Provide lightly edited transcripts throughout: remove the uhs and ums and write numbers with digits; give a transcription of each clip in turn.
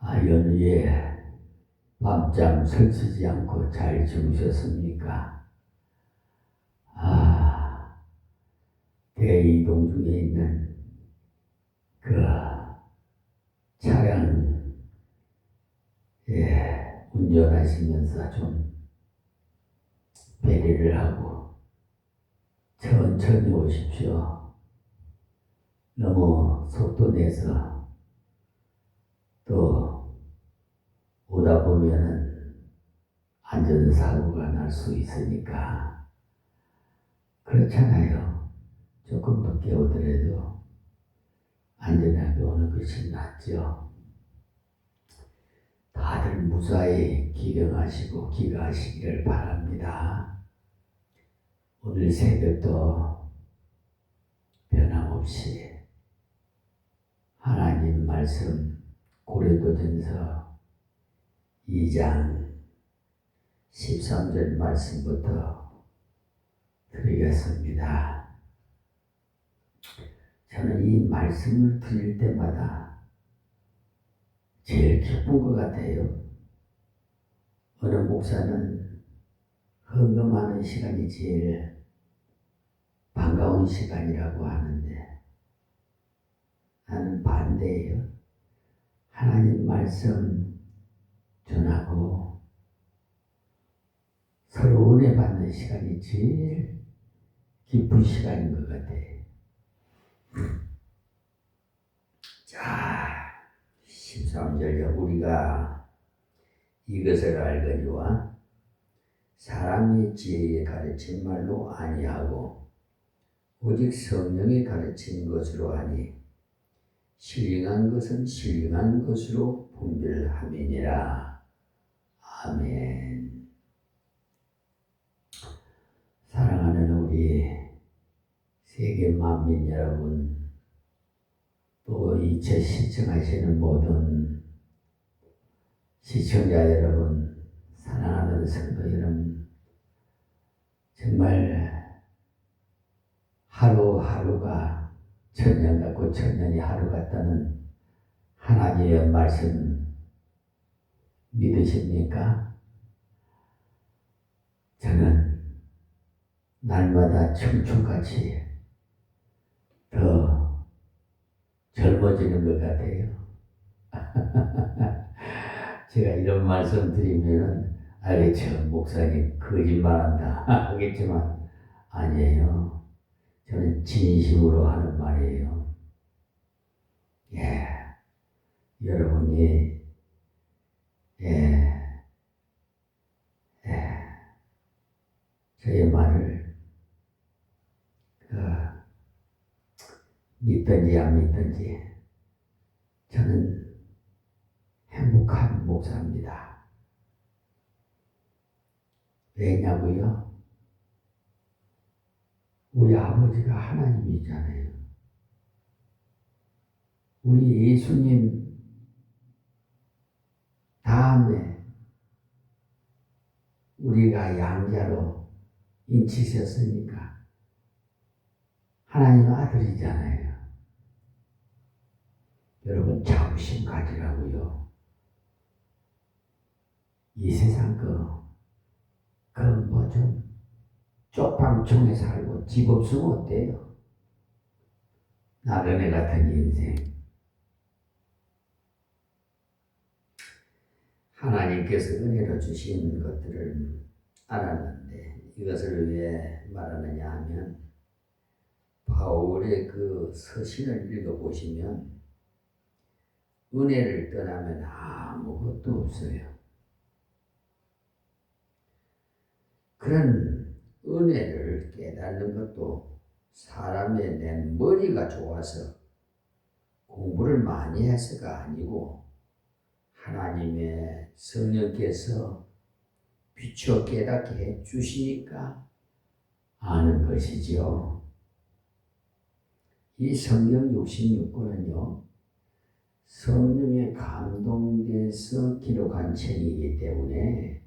연휴에 밤잠 설치지 않고 잘 주무셨습니까? 대이동 중에 있는 그 차량 운전하시면서 좀 배려를 하고 천천히 오십시오. 너무 속도 내서 또 오다 보면은 안전사고가 날 수 있으니까 그렇잖아요. 조금 늦게 오더라도 안전하게 오는 것이 낫죠. 다들 무사히 기경하시고 귀가하시기를 바랍니다. 오늘 새벽도 변함없이 하나님 말씀 고린도전서 2장 13절 말씀부터 드리겠습니다. 저는 이 말씀을 드릴 때마다 제일 기쁜 것 같아요. 어느 목사는 헌금하는 시간이 제일 반가운 시간이라고 하는데 나는 반대예요. 하나님 말씀 전하고 서로 은혜 받는 시간이 제일 기쁜 시간인 것 같아요. 자, 13절에 우리가 이것을 알거니와 사람의 지혜에 가르친 말로 아니하고 오직 성령이 가르친 것으로 하니 신령한 것은 신령한 것으로 분별함이니라. 아멘. 사랑하는 우리 세계 만민 여러분, 또 이제 시청하시는 모든 시청자 여러분, 사랑하는 성도 여러분, 정말 하루하루가 천년 같고 천년이 하루 같다는 하나님의 말씀 믿으십니까? 저는 날마다 청춘같이 더 젊어지는 것 같아요. 제가 이런 말씀 드리면 알겠죠. 목사님 거짓말한다 하겠지만 아니에요. 저는 진심으로 하는 말이에요. 여러분이 저의 말을 믿든지 안 믿든지 저는 행복한 목사입니다. 왜냐고요? 우리 아버지가 하나님이잖아요. 우리 예수님 다음에 우리가 양자로 인치셨으니까 하나님 아들이잖아요. 여러분 자부심 가지라고요. 이 세상 뭐 좀 쪽방촌에 살고 집 없으면 어때요? 나그네 같은 인생. 하나님께서 은혜로 주신 것들을 알았는데 이것을 왜 말하느냐 하면 바울의 그 서신을 읽어보시면 은혜를 떠나면 아무것도 없어요. 그런 은혜를 깨닫는 것도 사람의 내 머리가 좋아서 공부를 많이 해서가 아니고 하나님의 성령께서 비추어 깨닫게 해주시니까 아는 것이죠. 이 성경 66권은요, 성령에 감동돼서 기록한 책이기 때문에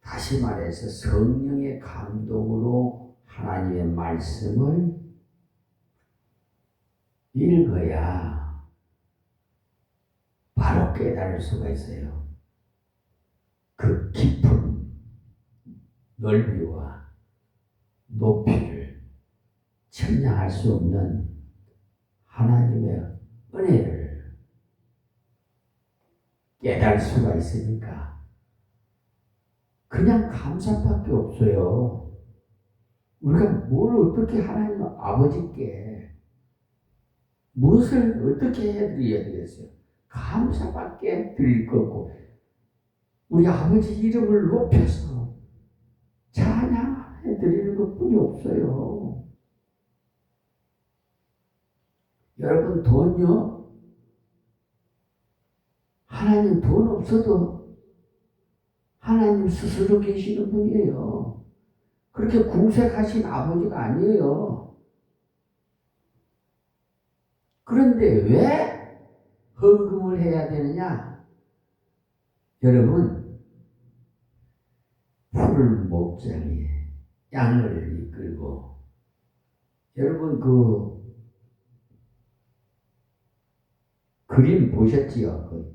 다시 말해서 성령의 감동으로 하나님의 말씀을 읽어야 깨달을 수가 있어요. 그 깊은 넓이와 높이를 측량할 수 없는 하나님의 은혜를 깨달을 수가 있으니까 그냥 감사밖에 없어요. 우리가 뭘 어떻게 하나님 아버지께 무엇을 어떻게 해드려야 되겠어요? 감사밖에 드릴 거고 우리 아버지 이름을 높여서 찬양해 드리는 것뿐이 없어요. 여러분 돈요? 하나님 돈 없어도 하나님 스스로 계시는 분이에요. 그렇게 궁색하신 아버지가 아니에요. 그런데 왜 헌금을 해야 되느냐? 여러분, 푸른 목장에 양을 이끌고, 여러분 그 그림 보셨지요?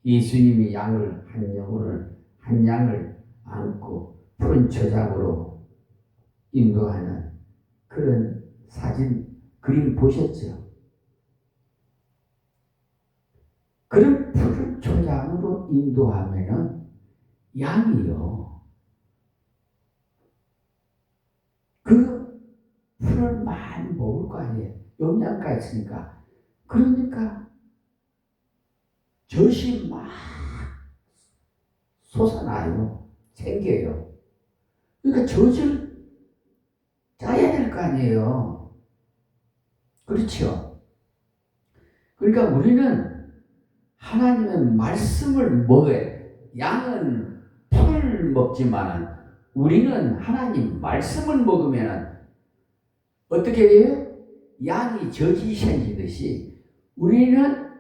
예수님이 양을 한 양을 안고 푸른 초장으로 인도하는 그런 사진, 그림 보셨죠? 그런 푸른 초장으로 인도하면은 양이요. 그 풀을 많이 먹을 거 아니에요. 영양가 있으니까. 그러니까 젖이 막 솟아나요. 생겨요. 그러니까 젖을 짜야 될 거 아니에요. 그렇죠? 그러니까 우리는 하나님의 말씀을 먹어야 양은 풀을 먹지만 우리는 하나님 말씀을 먹으면 어떻게 돼요? 양이 젖이 생기듯이 우리는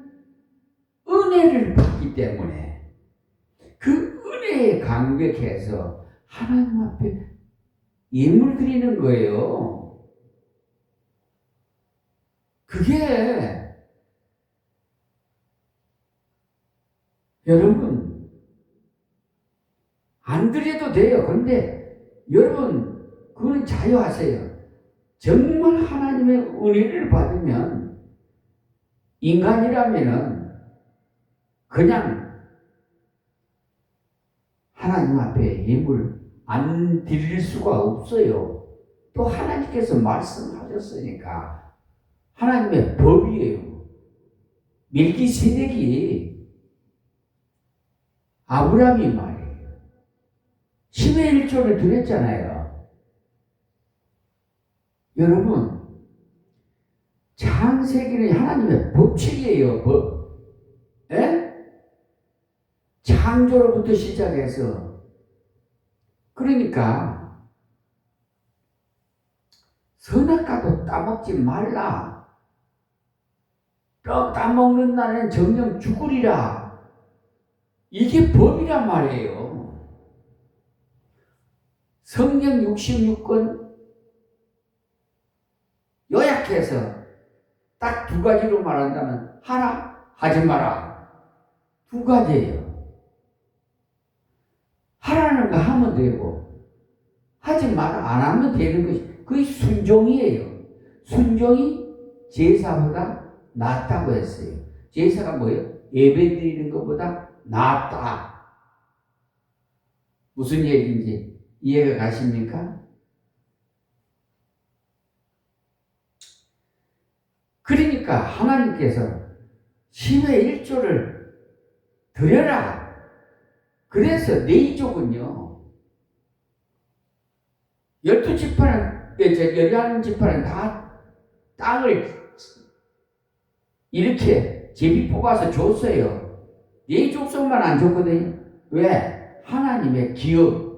은혜를 받기 때문에 그 은혜에 감격해서 하나님 앞에 예물 드리는 거예요. 그게 여러분 안 드려도 돼요. 그런데 여러분 그건 자유하세요. 정말 하나님의 은혜를 받으면 인간이라면은 그냥 하나님 앞에 예물 안 드릴 수가 없어요. 또 하나님께서 말씀하셨으니까 하나님의 법이에요. 멜기세덱이 아브라함이 말이에요. 10의 1조를 드렸잖아요. 여러분, 창세기는 하나님의 법칙이에요. 법. 에? 창조로부터 시작해서. 그러니까 선악과도 따먹지 말라. 따먹는 날에는 정령 죽으리라. 이게 법이란 말이에요. 성경 66권 요약해서 딱 두 가지로 말한다면 하라, 하지 마라. 두 가지예요. 하라는 거 하면 되고 하지 마라 안 하면 되는 것이 그게 순종이에요. 순종이 제사보다 낫다고 했어요. 제사가 뭐예요? 예배 드리는 것보다 낫다. 무슨 얘기인지 이해가 가십니까? 그러니까 하나님께서 10의 1조를 드려라. 그래서 네 족은요 12지파는 11지파는 다 땅을 이렇게 제비 뽑아서 줬어요. 네 족속만 안 줬거든요. 왜? 하나님의 기업.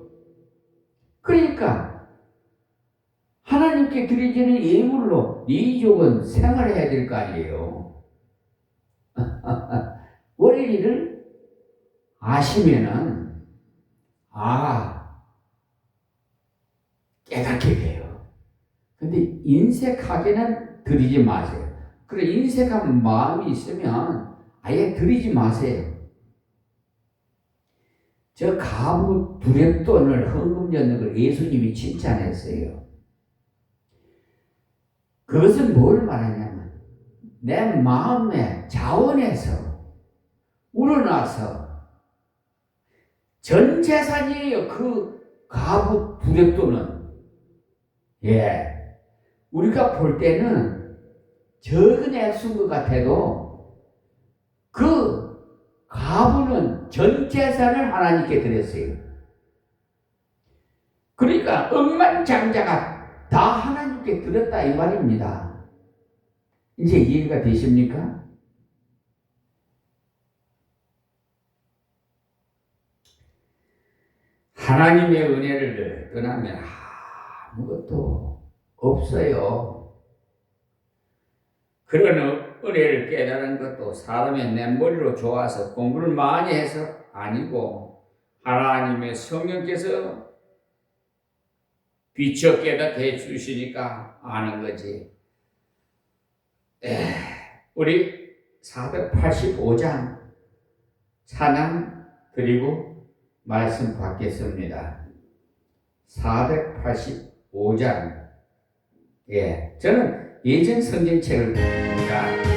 그러니까 하나님께 드리지는 예물로 네 족은 생활해야 될 거 아니에요. 원리를 아시면은 깨닫게 돼요. 근데 인색하게는 드리지 마세요. 그래 인색한 마음이 있으면 아예 드리지 마세요. 저 가부 두렙돈을 헌금 줬는 걸 예수님이 칭찬했어요. 그것은 뭘 말하냐면 내 마음의 자원에서 우러나서 전 재산이에요. 그 가부 두렙돈은. 예. 우리가 볼 때는 적은 액수인 것 같아도 그 가부는 전 재산을 하나님께 드렸어요. 그러니까 억만장자가 다 하나님께 드렸다 이 말입니다. 이제 이해가 되십니까? 하나님의 은혜를 떠나면 아무것도 없어요. 그런 은혜를 깨달은 것도 사람의 냇머리로 좋아서 공부를 많이 해서 아니고 하나님의 성령께서 비춰 깨닫게 해주시니까 아는 거지. 우리 485장 찬양 드리고 말씀 받겠습니다. 485장. 예, 저는 예전 성경책을 봅니다.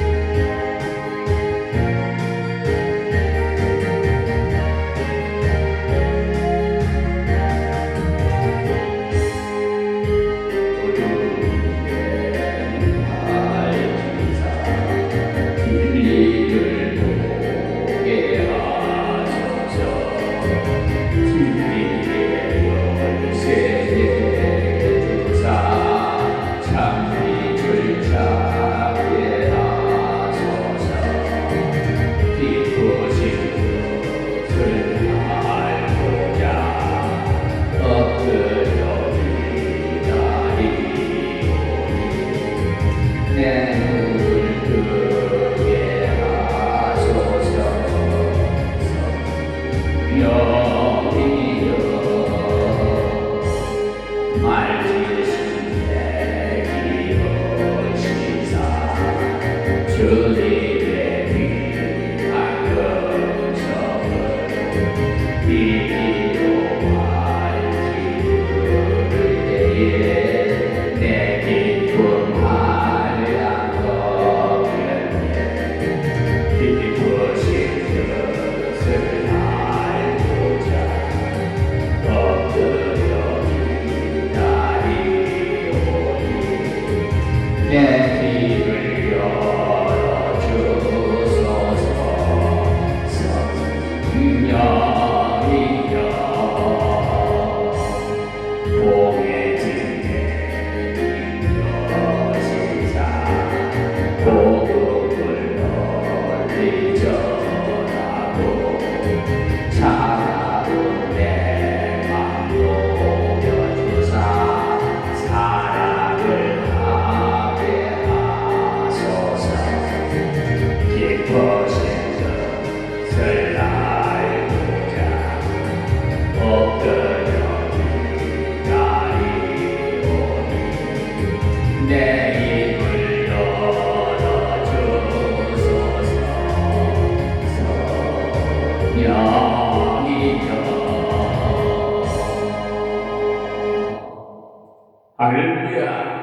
할렐루야.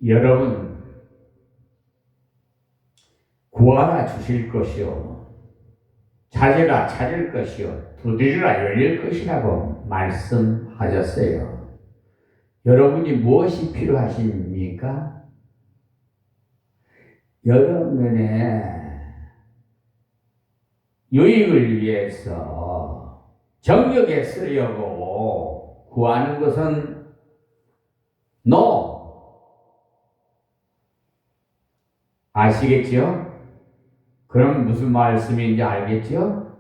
여러분, 구하라 주실 것이요 찾으라 찾을 것이요 두드리라 열릴 것이라고 말씀하셨어요. 여러분이 무엇이 필요하십니까? 여러분의 유익을 위해서 정력에 쓰려고 구하는 것은 NO. 아시겠죠? 그럼 무슨 말씀인지 알겠죠?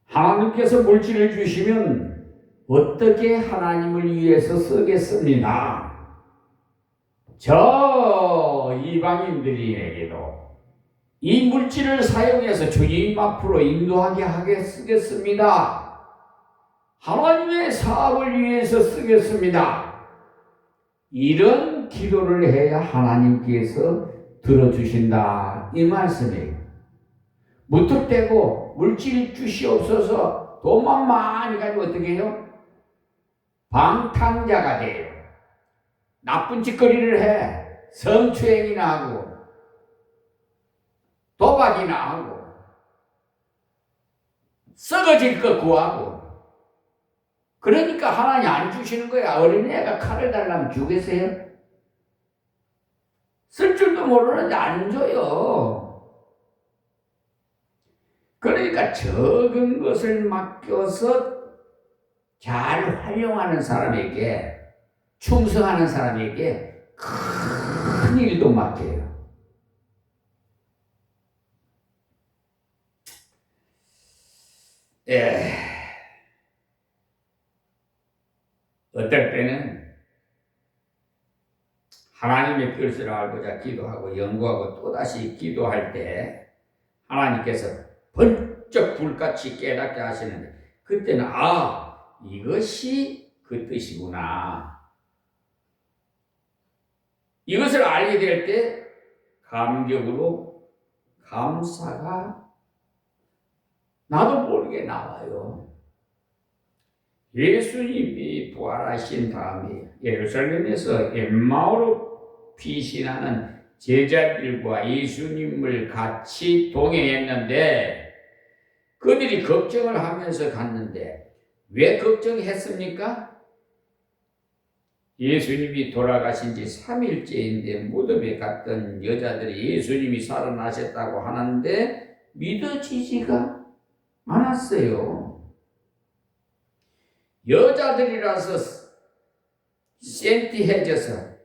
하나님께서 물질을 주시면 어떻게 하나님을 위해서 쓰겠습니다. 저 이방인들에게도 이 물질을 사용해서 주님 앞으로 인도하게 하게 쓰겠습니다. 하나님의 사업을 위해서 쓰겠습니다. 이런 기도를 해야 하나님께서 들어주신다 이 말씀이에요. 무턱대고 물질 주시옵소서 돈만 많이 가지고 어떻게 해요? 방탕자가 돼요. 나쁜 짓거리를 해. 성추행이나 하고 도박이나 하고 썩어질 것 구하고. 그러니까 하나님 안 주시는 거야. 어린애가 칼을 달라면 주겠어요? 쓸 줄도 모르는데 안 줘요. 그러니까 적은 것을 맡겨서 잘 활용하는 사람에게, 충성하는 사람에게 큰 일도 맡겨요. 어떨 때는 하나님의 뜻을 알고자 기도하고 연구하고 또다시 기도할 때 하나님께서 번쩍 불같이 깨닫게 하시는데, 그때는 이것이 그 뜻이구나. 이것을 알게 될 때 감격으로 감사가 나도 모르게 나와요. 예수님이 부활하신 다음에 예루살렘에서 엠마오로 피신하는 제자들과 예수님을 같이 동행했는데, 그들이 걱정을 하면서 갔는데 왜 걱정했습니까? 예수님이 돌아가신 지 3일째인데 무덤에 갔던 여자들이 예수님이 살아나셨다고 하는데 믿어지지가 않았어요. 여자들이라서 센티해져서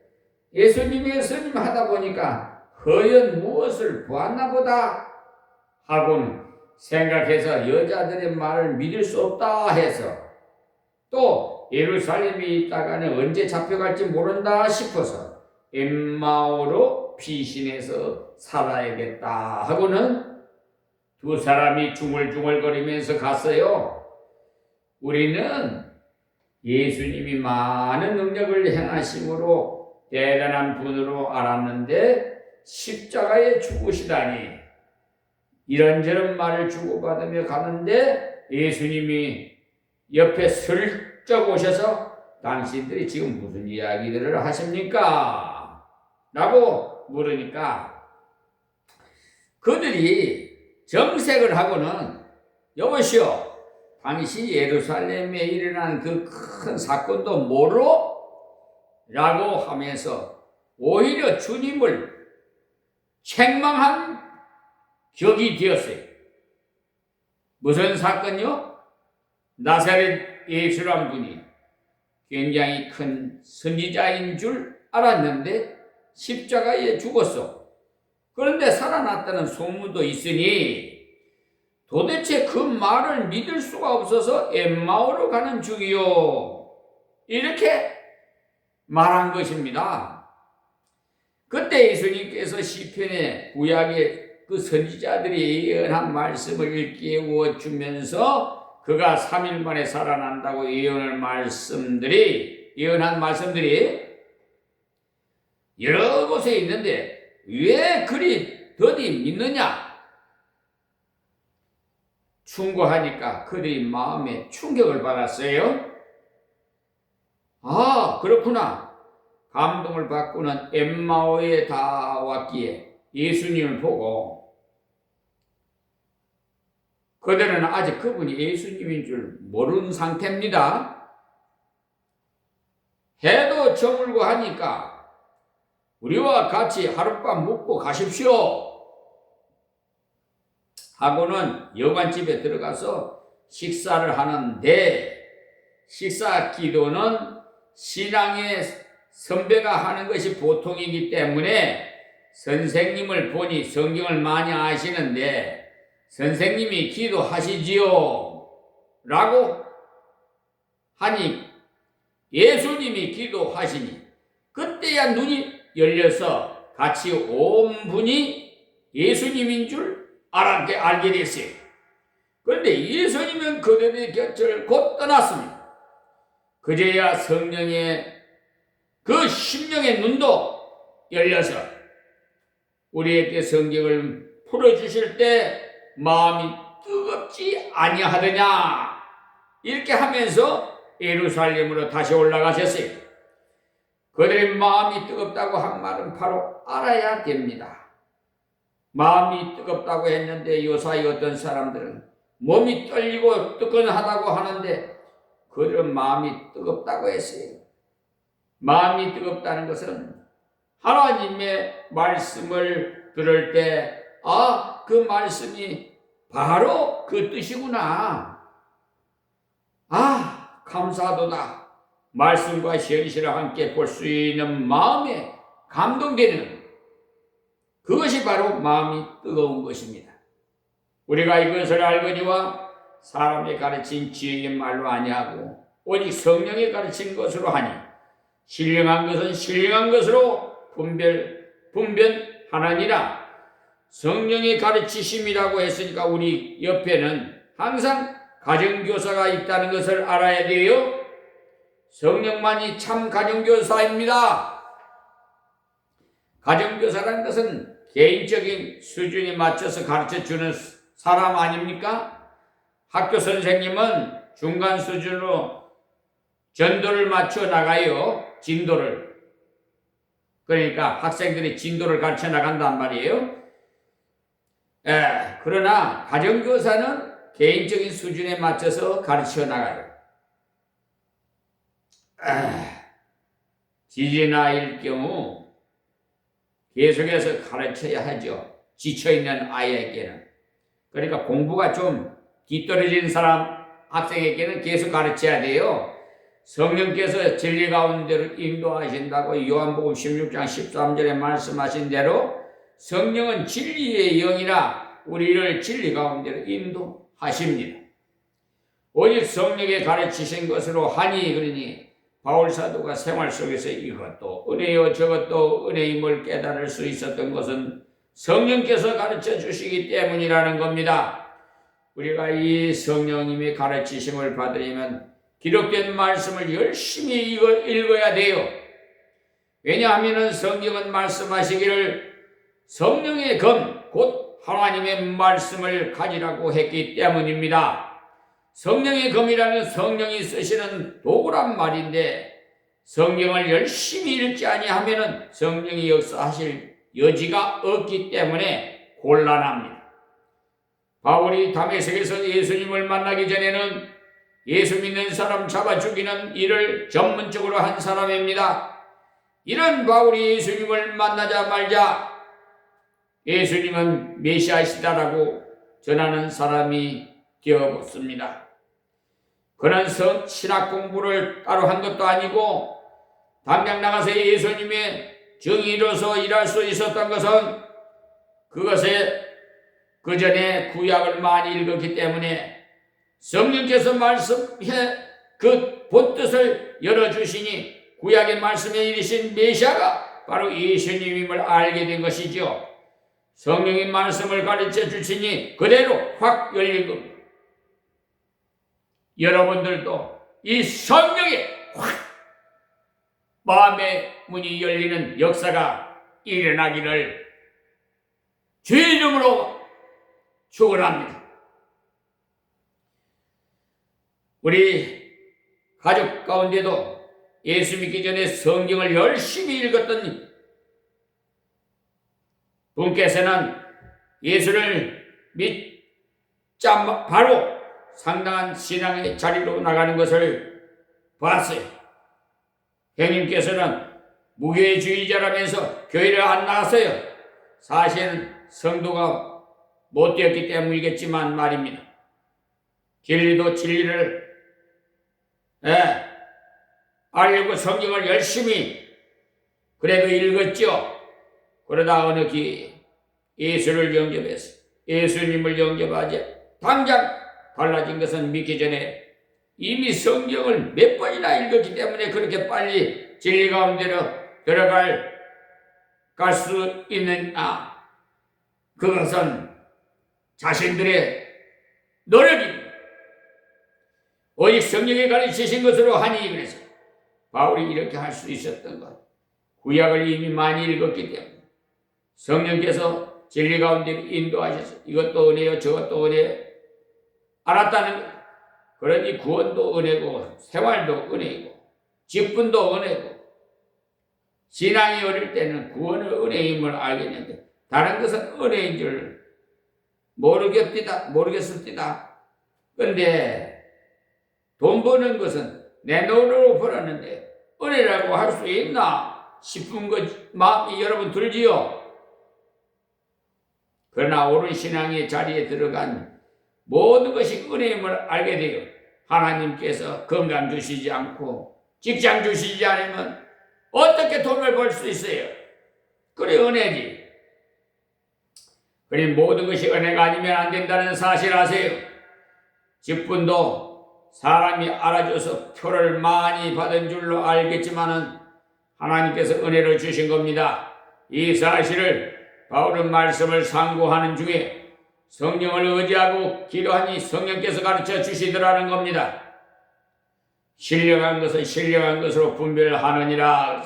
예수님이 스님 하다 보니까 허연 무엇을 보았나 보다 하고는 생각해서 여자들의 말을 믿을 수 없다 해서, 또 예루살렘에 있다가는 언제 잡혀갈지 모른다 싶어서 엠마오로 피신해서 살아야겠다 하고는 두 사람이 중얼중얼거리면서 갔어요. 우리는 예수님이 많은 능력을 행하심으로 대단한 분으로 알았는데 십자가에 죽으시다니, 이런저런 말을 주고받으며 가는데 예수님이 옆에 슬쩍 오셔서 당신들이 지금 무슨 이야기들을 하십니까? 라고 물으니까 그들이 정색을 하고는, 여보시오, 당시 예루살렘에 일어난 그 큰 사건도 모르? 라고 하면서 오히려 주님을 책망한 격이 되었어요. 무슨 사건요? 나사렛 예수란 분이 굉장히 큰 선지자인 줄 알았는데 십자가에 죽었어. 그런데 살아났다는 소문도 있으니 도대체 그 말을 믿을 수가 없어서 엠마오로 가는 중이요, 이렇게 말한 것입니다. 그때 예수님께서 시편의 구약의 그 선지자들이 예언한 말씀을 일깨워 주면서 그가 3일 만에 살아난다고 예언한 말씀들이 여러 곳에 있는데 왜 그리 더디 믿느냐? 충고하니까 그들이 마음에 충격을 받았어요. 그렇구나. 감동을 받고는 엠마오에 다 왔기에 예수님을 보고, 그들은 아직 그분이 예수님인 줄 모르는 상태입니다. 해도 저물고 하니까 우리와 같이 하룻밤 묵고 가십시오 하고는 여관집에 들어가서 식사를 하는데, 식사 기도는 신앙의 선배가 하는 것이 보통이기 때문에 선생님을 보니 성경을 많이 아시는데 선생님이 기도하시지요 라고 하니 예수님이 기도하시니 그때야 눈이 열려서 같이 온 분이 예수님인 줄 알게 됐어요. 그런데 예수님은 그들의 곁을 곧 떠났습니다. 그제야 성령의 그 심령의 눈도 열려서 우리에게 성경을 풀어주실 때 마음이 뜨겁지 아니하더냐, 이렇게 하면서 예루살렘으로 다시 올라가셨어요. 그들의 마음이 뜨겁다고 한 말은 바로 알아야 됩니다. 마음이 뜨겁다고 했는데 요사이 어떤 사람들은 몸이 떨리고 뜨끈하다고 하는데 그들은 마음이 뜨겁다고 했어요. 마음이 뜨겁다는 것은 하나님의 말씀을 들을 때 그 말씀이 바로 그 뜻이구나, 감사하도다, 말씀과 현실을 함께 볼 수 있는 마음에 감동되는, 그것이 바로 마음이 뜨거운 것입니다. 우리가 이것을 알거니와 사람이 가르친 지혜의 말로 아니하고 오직 성령이 가르친 것으로 하니 신령한 것은 신령한 것으로 분별하느니라. 성령이 가르치심이라고 했으니까 우리 옆에는 항상 가정교사가 있다는 것을 알아야 돼요. 성령만이 참 가정교사입니다. 가정교사라는 것은 개인적인 수준에 맞춰서 가르쳐주는 사람 아닙니까? 학교 선생님은 중간 수준으로 전도를 맞춰 나가요. 진도를. 그러니까 학생들이 진도를 가르쳐 나간단 말이에요. 그러나 가정교사는 개인적인 수준에 맞춰서 가르쳐 나가요. 지지나일 경우 계속해서 가르쳐야 하죠. 지쳐있는 아이에게는. 그러니까 공부가 좀 뒤떨어진 사람, 학생에게는 계속 가르쳐야 돼요. 성령께서 진리 가운데로 인도하신다고 요한복음 16장 13절에 말씀하신 대로 성령은 진리의 영이라 우리를 진리 가운데로 인도하십니다. 오직 성령의 가르치신 것으로 하니, 그러니 바울사도가 생활 속에서 이것도 은혜요 저것도 은혜임을 깨달을 수 있었던 것은 성령께서 가르쳐 주시기 때문이라는 겁니다. 우리가 이 성령님의 가르치심을 받으려면 기록된 말씀을 열심히 읽어야 돼요. 왜냐하면 성경은 말씀하시기를 성령의 검, 곧 하나님의 말씀을 가지라고 했기 때문입니다. 성령의 검이라는 성령이 쓰시는 도구란 말인데 성경을 열심히 읽지 아니하면 성령이 역사하실 여지가 없기 때문에 곤란합니다. 바울이 다메섹에서 예수님을 만나기 전에는 예수 믿는 사람 잡아 죽이는 일을 전문적으로 한 사람입니다. 이런 바울이 예수님을 만나자마자 예수님은 메시아시다라고 전하는 사람이 되어봤습니다. 그는 신학 공부를 따로 한 것도 아니고 당장 나가서 예수님의 정의로서 일할 수 있었던 것은 그것에 그 전에 구약을 많이 읽었기 때문에 성령께서 말씀해 그 본뜻을 열어주시니 구약의 말씀에 이르신 메시아가 바로 예수님임을 알게 된 것이죠. 성령의 말씀을 가르쳐 주시니 그대로 확 열린 겁니다. 여러분들도 이 성령의 확 마음의 문이 열리는 역사가 일어나기를 주의 이름으로 축원합니다. 우리 가족 가운데도 예수 믿기 전에 성경을 열심히 읽었던 분께서는 예수를 믿자 바로 상당한 신앙의 자리로 나가는 것을 봤어요. 형님께서는 무교회주의자라면서 교회를 안 나갔어요. 사실은 성도가 못 되었기 때문이겠지만 말입니다. 진리도 진리를 알려고 성경을 열심히 그래도 읽었죠. 그러다 어느 기회에 예수를 영접해서 예수님을 영접하지 당장 달라진 것은 믿기 전에 이미 성경을 몇 번이나 읽었기 때문에 그렇게 빨리 진리 가운데로 들어갈 수 있는 그것은 자신들의 노력입니다. 오직 성령이 가르치신 것으로 하니, 그래서 바울이 이렇게 할 수 있었던 것, 구약을 이미 많이 읽었기 때문에 성령께서 진리 가운데 인도하셔서 이것도 은혜요 저것도 은혜 알았다는 것. 그러니 구원도 은혜고 생활도 은혜이고 직분도 은혜고 신앙이 어릴 때는 구원의 은혜임을 알겠는데 다른 것은 은혜인 줄 모르겠습니다. 그런데 돈 버는 것은 내 돈으로 벌었는데 은혜라고 할 수 있나 싶은 것 마음이 여러분 들지요. 그러나 옳은 신앙의 자리에 들어간 모든 것이 은혜임을 알게 돼요. 하나님께서 건강 주시지 않고 직장 주시지 않으면 어떻게 돈을 벌 수 있어요? 그래 은혜지. 그래 모든 것이 은혜가 아니면 안 된다는 사실 아세요? 직분도 사람이 알아줘서 표를 많이 받은 줄로 알겠지만은 하나님께서 은혜를 주신 겁니다. 이 사실을 바울은 말씀을 상고하는 중에 성령을 의지하고 기도하니 성령께서 가르쳐 주시더라는 겁니다. 신령한 것은 신령한 것으로 분별하느니라.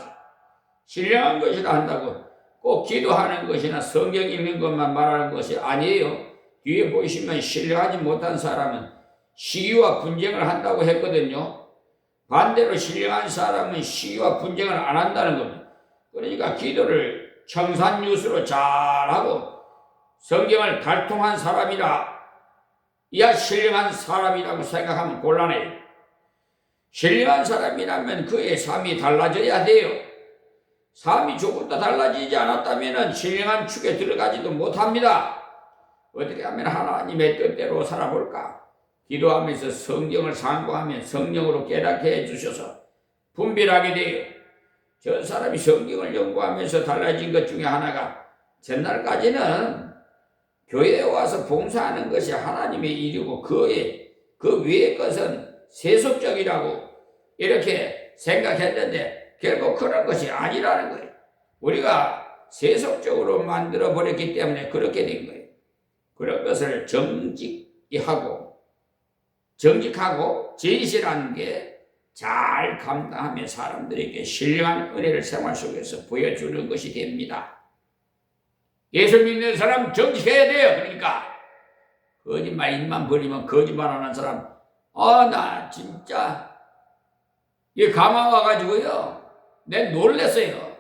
신령한 것이라 한다고 꼭 기도하는 것이나 성경 읽는 것만 말하는 것이 아니에요. 뒤에 보시면 신령하지 못한 사람은 시기와 분쟁을 한다고 했거든요. 반대로 신령한 사람은 시기와 분쟁을 안 한다는 겁니다. 그러니까 기도를 청산유수로 잘하고 성경을 달통한 사람이라 이야 신령한 사람이라고 생각하면 곤란해요. 신령한 사람이라면 그의 삶이 달라져야 돼요. 삶이 조금 더 달라지지 않았다면 신령한 축에 들어가지도 못합니다. 어떻게 하면 하나님의 뜻대로 살아볼까? 기도하면서 성경을 상고하면 성령으로 깨닫게 해주셔서 분별하게 돼요. 저 사람이 성경을 연구하면서 달라진 것 중에 하나가 전날까지는 교회에 와서 봉사하는 것이 하나님의 일이고 그 위의 것은 세속적이라고 이렇게 생각했는데 결국 그런 것이 아니라는 거예요. 우리가 세속적으로 만들어 버렸기 때문에 그렇게 된 거예요. 그런 것을 정직하고 진실한 게 잘 감당하며 사람들에게 신령한 은혜를 생활 속에서 보여주는 것이 됩니다. 예수 믿는 사람 정직해야 돼요. 그러니까 거짓말 입만 벌리면 거짓말하는 사람 나 진짜 이 가마 와가지고요 내 놀랬어요.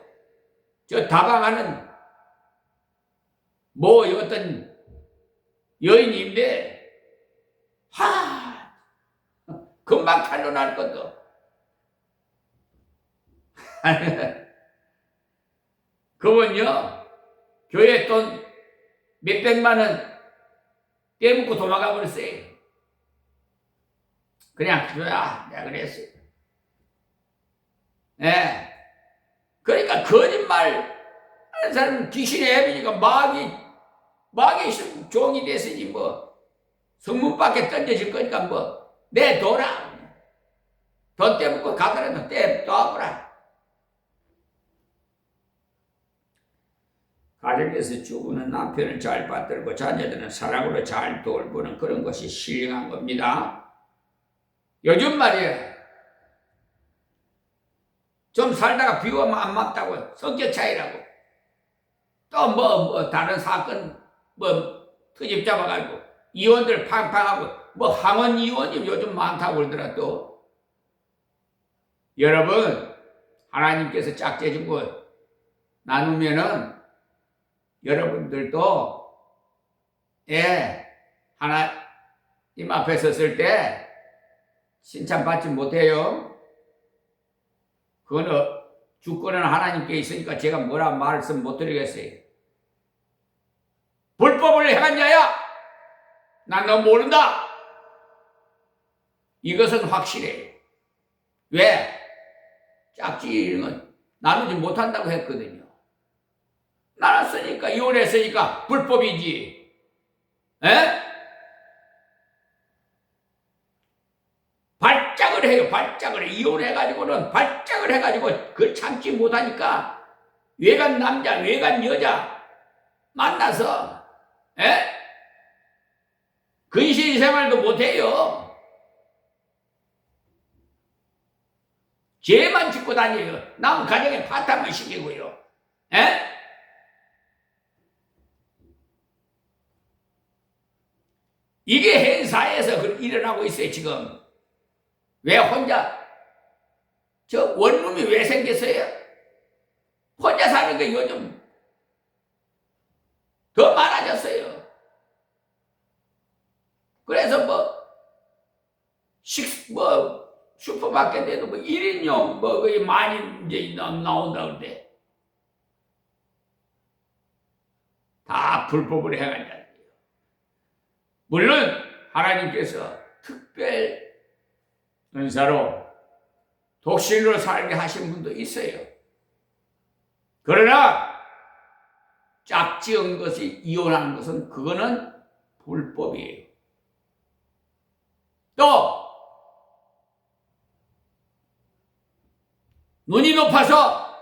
저 다방하는 어떤 여인인데 금방 탈로 날 것도 그분요 교회 돈 몇백만 원 떼묻고 도망가 버렸어요. 그냥 내가 그랬어요. 네. 그러니까 거짓말 하는 사람은 귀신의 애비니까 마귀 종이 됐으니 성문 밖에 던져질 거니까 내둬라. 돈 떼묻고 가더라도 떼둬보라. 가정에서 주부는 남편을 잘 받들고 자녀들은 사랑으로 잘 돌보는 그런 것이 신령한 겁니다. 요즘 말이에요. 좀 살다가 비오면 안 맞다고 성격 차이라고 또 다른 사건 트집 잡아가지고 이혼들 팡팡하고 항원 이혼이 요즘 많다고 그러더라. 또 여러분 하나님께서 짝재 준 거 나누면은 여러분들도 하나님 앞에 섰을 때 칭찬받지 못해요. 그거는 주권은 하나님께 있으니까 제가 뭐라 말씀 못 드리겠어요. 불법을 행한 자야 난 너 모른다. 이것은 확실해. 왜? 짝짓기는 나누지 못한다고 했거든요. 나눴으니까 이혼했으니까 불법이지. 발작을 해요. 발작을 이혼해가지고는 발작을 해가지고 그걸 참지 못하니까 외간 남자 외간 여자 만나서 근신 생활도 못해요. 죄만 짓고 다녀요. 남 가정에 파탄만 시키고요. 이게 현사에서 일어나고 있어요, 지금. 왜 혼자, 저 원룸이 왜 생겼어요? 혼자 사는 게 요즘 더 많아졌어요. 그래서 슈퍼마켓에도 1인용 거의 많이 이제 나온다는데 다 불법을 해간다. 물론 하나님께서 특별 은사로 독신으로 살게 하신 분도 있어요. 그러나 짝지은 것이 이혼하는 것은 그거는 불법이에요. 또 눈이 높아서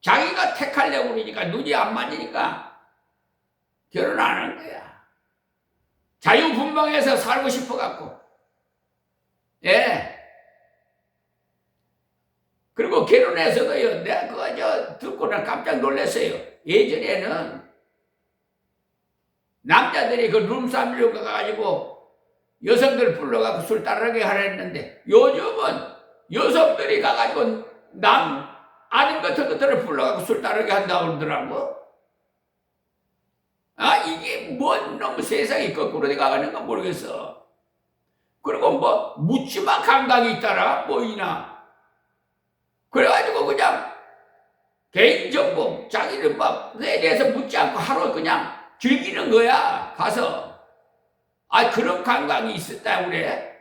자기가 택하려고 그러니까 눈이 안 맞으니까 결혼 안 하는 거야. 자유분방해서 살고 싶어갖고. 예. 그리고 결혼해서도요, 내가 그거 듣고는 깜짝 놀랐어요. 예전에는 남자들이 그 룸싸움으로 가가지고 여성들 불러가고 술 따르게 하려 했는데 요즘은 여성들이 가가지고 아닌 같은 것들을 불러가고 술 따르게 한다고 그러더라고. 이게 뭔 놈 세상이 거꾸로 가가는가 모르겠어. 그리고 묻지마 감각이 있더라, 뭐이나. 그래가지고 그냥 개인정보, 자기는 내 대해서 묻지 않고 하루 그냥 즐기는 거야, 가서. 그런 감각이 있었다, 그래.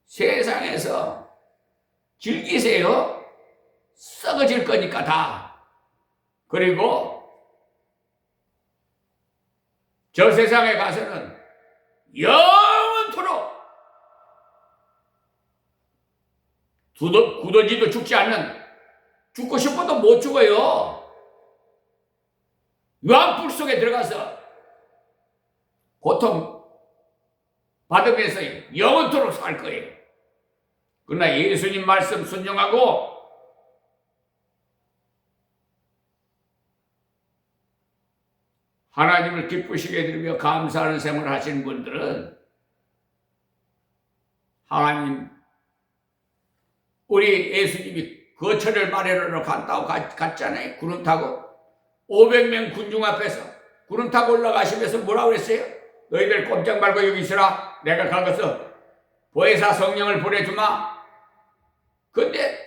세상에서 즐기세요. 썩어질 거니까 다. 그리고 저 세상에 가서는 영원토록 굳어지도 죽지 않는, 죽고 싶어도 못 죽어요. 유황불 속에 들어가서 고통 받으면서 영원토록 살 거예요. 그러나 예수님 말씀 순종하고 하나님을 기쁘시게 드리며 감사하는 생활을 하시는 분들은 하나님, 우리 예수님이 거처를 마련하러 갔다고 갔잖아요. 구름 타고 500명 군중 앞에서 구름 타고 올라가시면서 뭐라고 그랬어요? 너희들 꼼짝 말고 여기 있으라. 내가 가서 보혜사 성령을 보내주마. 근데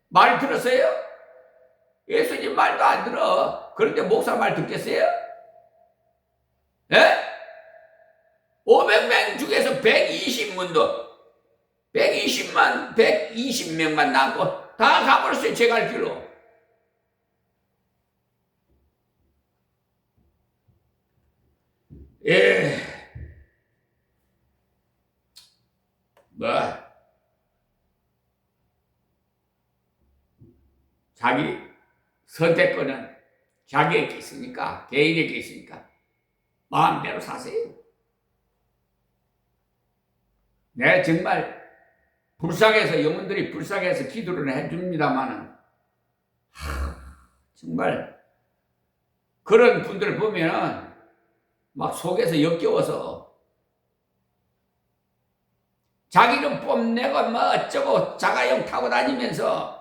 말 들었어요? 예수님 말도 안 들어. 그런데 목사 말 듣겠어요? 예? 500명 중에서 120명만 남고 다 가버렸어요. 제 갈 길로. 예. 자기 선택권은 자기에게 있으니까, 개인에게 있으니까 마음대로 사세요. 네, 정말 불쌍해서, 영혼들이 불쌍해서 기도를 해줍니다마는 정말 그런 분들을 보면은 막 속에서 역겨워서 자기는 뽐내고 어쩌고 자가용 타고 다니면서